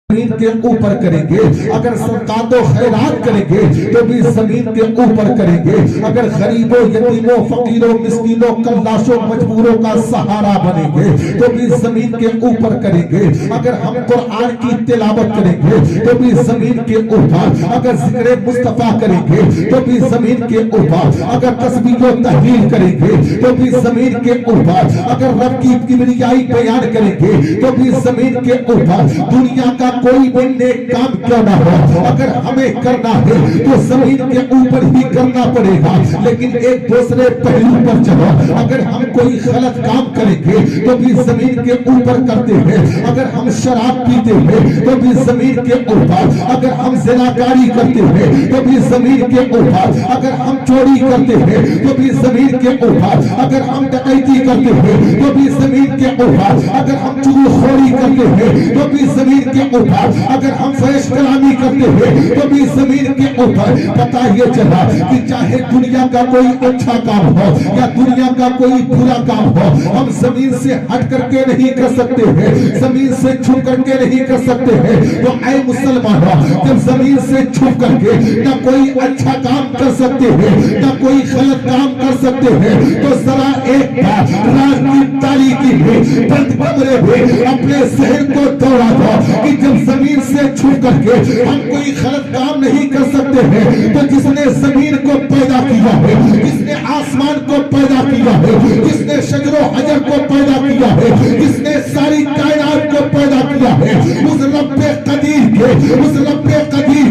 زمین کے اوپر کریں گے، اگر صدقات و خیرات کریں گے تو بھی زمین کے اوپر کریں گے، اگر غریبوں یتیموں فقیروں مسکینوں کلاشوں مجبوروں کا سہارا بنیں گے تو بھی زمین کے اوپر کریں گے، اگر ہم قرآن کی تلاوت کریں گے تو بھی زمین کے اوپر، اگر ذکر مصطفیٰ کریں گے تو بھی زمین کے اوپر، اگر تسبیح و تحلیل کریں گے تو بھی زمین کے اوپر، اگر رب کی کبریائی بیان کریں گے تو بھی زمین کے اوپر، دنیا کا کوئی بھی نیک کام کیوں نہ ہو اگر ہمیں کرنا ہے تو زمین کے اوپر ہی کرنا پڑے گا، لیکن ایک دوسرے پہلو پر چلو، اگر ہم کوئی غلط کام کریں گے تو بھی زمین کے اوپر کرتے ہیں، اگر ہم شراب پیتے ہیں تو بھی زمین کے اوپر، اگر ہم زناکاری کرتے ہیں تو بھی زمین کے اوپر، اگر ہم چوری کرتے ہیں تو بھی زمین کے اوپر، اگر ہم ڈکیتی کرتے ہیں تو بھی زمین کے اوپر، اگر ہم چغل خوری کرتے ہیں تو بھی زمین کے اوپر، اگر ہم فحش کلامی کرتے ہیں تو بھی زمین کے اوپر۔ پتہ یہ چلا کہ چاہے دنیا کا کوئی اچھا کام ہو یا دنیا کا کوئی برا کام ہو، ہم زمین سے ہٹ کر کے نہیں کر سکتے ہیں، زمین سے چھپ کر کے نہیں کر سکتے ہیں۔ تو اے مسلمانوں، جب زمین سے چھپ کر کے نہ کوئی اچھا کام کر سکتے ہیں نہ کوئی غلط کام کر سکتے ہیں، تو ذرا ایک بار رات کی تاریکی میں بند کمرے میں اپنے ذہن کو دوڑا دو کہ جب زمین سے چھپ کر کے ہم کوئی غلط کام نہیں کر سکتے ہیں تو جس نے زمین کو پیدا کیا ہے، جس نے آسمان کو پیدا کیا ہے، جس نے شجر و حجر کو پیدا کیا ہے، جس نے ساری کائنات کو پیدا کیا ہے، اس رب قدیر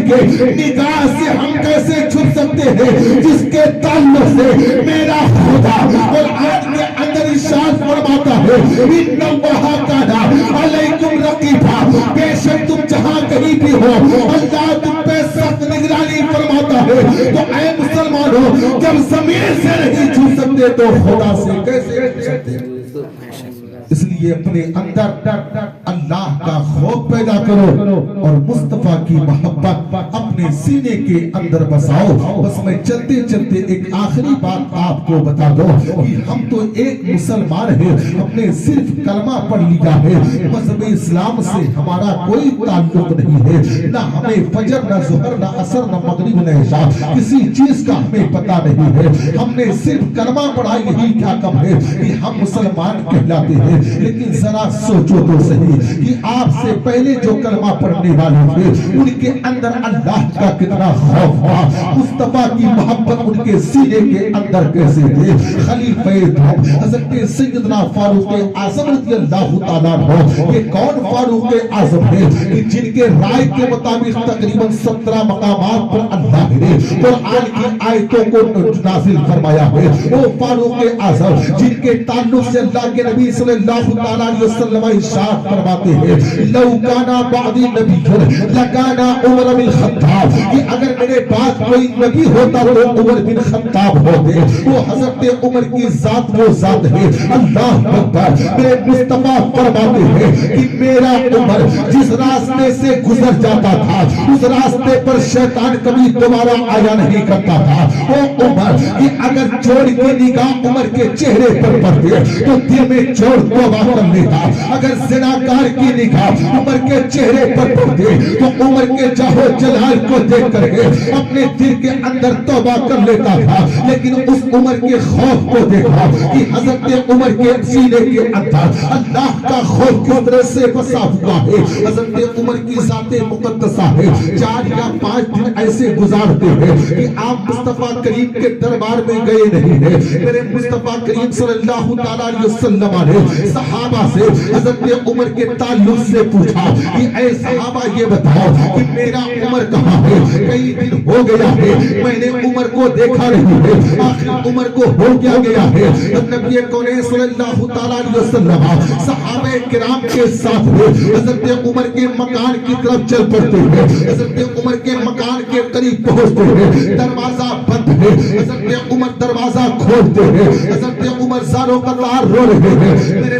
کے نگاہ سے ہم کیسے چھپ سکتے ہیں جس کے تعلق سے میرا خدا قرآن کے اندر ارشاد فرماتا ہے ان اللہ کان علیکم رقیبا، بے شک تم جہاں کہیں بھی ہو اللہ تم پہ سخت نگرانی فرماتا ہے۔ تو اے مسلمانوں، جب زمین سے نہیں چھو سکتے تو خدا سے کیسے چھو سکتے ہیں؟ اس لیے اپنے اندر اللہ کا خوف پیدا کرو اور مصطفیٰ کی محبت اپنے سینے کے اندر بساؤ۔ بس میں چلتے چلتے ایک آخری بات آپ کو بتا دو کہ ہم تو ایک مسلمان ہیں، ہم نے صرف کلمہ پڑھ لیا ہے، مذہب اسلام سے ہمارا کوئی تعلق نہیں ہے، نہ ہمیں فجر نہ ظہر نہ عصر نہ مغرب نہ عشاء کسی چیز کا ہمیں پتہ نہیں ہے، ہم نے صرف کلمہ پڑھا، یہی کیا کم ہے کہ ہم مسلمان کہلاتے ہیں۔ لیکن ذرا سوچو تو صحیح کہ آپ سے پہلے جو کلمہ پڑھنے والے تھے ان کے اندر اللہ کا کتنا خوف تھا، مصطفیٰ کی محبت ان کے سینے کے اندر کیسے تھے۔ خلیفہ حضرت سیدنا فاروق اعظم رضی اللہ تعالیٰ عنہ، یہ کون فاروق اعظم ہے کہ جن کے رائے کے مطابق تقریباً 17 مقامات پر اللہ نے قرآن کی آیتوں کو نازل فرمایا ہے، وہ فاروق اعظم جن کے تعلق سے اللہ کے نبی صلی اللہ تعالیٰ علیہ وسلم ارشاد فرماتے ہیں لو کانا بعدی نبی لکانا عمر بن خطاب، کہ اگر میرے بعد کوئی نبی ہوتا تو عمر بن خطاب ہوتے۔ وہ حضرت عمر کی ذات وہ ذات ہے، اللہ اکبر، میرے مصطفیٰ فرماتے ہیں کہ میرا عمر جس راستے سے گزر جاتا تھا اس راستے پر شیطان کبھی دوبارہ آیا نہیں کرتا تھا۔ وہ عمر کہ اگر چور کی نگاہ عمر کے چہرے پر پڑتے تو دل میں چور توبہ کر لیتا، اگر زناکار کی نگاہ عمر کے چہرے پر پڑتے تو عمر کے جاہو جلال کو دیکھ کر کے اپنے دل کے اندر توبہ کر لیتا تھا۔ لیکن اس عمر کے خوف کو دیکھا کہ حضرت عمر کے سینے کے اندر اللہ کا خوف کس طرح سے بسا ہوا ہے۔ حضرت عمر کی ذات مقدسہ ہے، 4 یا 5 دن ایسے گزارتے ہیں کہ آپ مصطفیٰ کریم کے دربار میں گئے نہیں ہیں۔ میرے مصطفیٰ کریم صلی اللہ تعالیٰ علیہ وسلم نے صحابہ سے حضرت عمر کے تعلق سے پوچھا کہ اے صحابہ یہ بتاؤ کہ میرا عمر کہاں ہے، کئی دن ہو گیا ہے میں نے عمر کو دیکھا نہیں ہے، آخر عمر کو ہو کیا گیا ہے۔ نبی کونین صلی اللہ تعالیٰ علیہ وسلم صحابہ کرام کے ساتھ حضرت عمر کے مکان کی طرف چل پڑتے ہیں، حضرت عمر کے مکان کے قریب پہنچتے ہیں، دروازہ بند ہے، حضرت عمر دروازہ کھولتے ہیں، حضرت عمر زاروں قطار رو رہے ہیں۔ میرے